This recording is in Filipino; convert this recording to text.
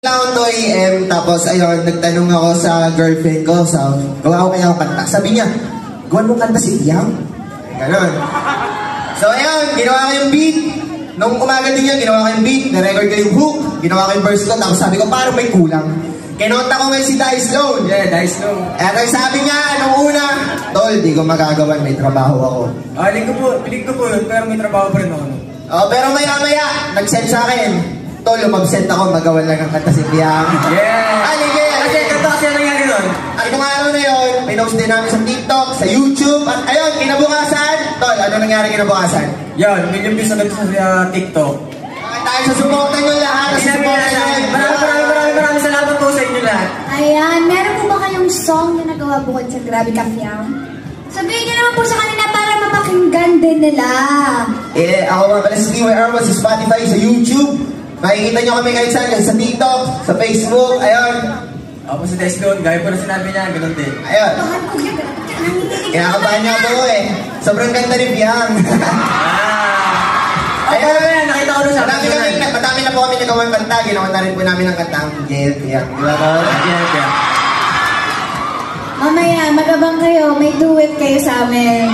Ako 2 AM, tapos ayun, nagtanong ako sa girlfriend ko, gawa ko kaya ako kanta. Sabi niya, gawan mo kanta si Yang? Ganon. So ayun, ginawa ko yung beat. Nung umaga din yan, ginawa ko yung beat, na-record ko yung hook, ginawa ko yung verse ko, tapos sabi ko, parang may kulang. Kinonta ko ngayon si Dice Loan. Yeah, Dice Loan. Eto yung sabi niya, nung una, tol, di ko magagawan, may trabaho ako. Piling ko po yun, pero may trabaho pa rin ako. Oh, pero maya-maya, nag-send sa akin. Tol, lumabsent ako, magawan lang ang kanta si Yang. Yeah! Sige! Kasi kanta kasi ang nangyari nun. At nung araw na yun, pinost din namin sa TikTok, sa YouTube, at ayun, kinabukasan. Tol, ano nangyari kinabukasan? Yan, million views agad sa TikTok. Bakit tayo sa suportan nyo lahat? Maraming salamat po sa inyo lahat. Ayan, meron po ba kayong song na nagawa bukod sa Grabe Ka Fiam? Sabihin niyo naman po sa kanila para mapakinggan din nila. Ako nga pala si TYR, sa Spotify, sa YouTube. Makikita nyo kami kahit saan, sa TikTok, sa Facebook, ayun. Ako si Dice Loan, gaya po na sinabi niya, ganun din. Ayun. Kinakabahan niya ako sobrang ganda ni Yang. Ayun, nakita ko rin sa Madami na po kami nagawang kanta, ginawa na rin po namin ang kanta ang Jet, Yang. Diba ko? Mamaya, magabang kayo, may duet kayo sa amin.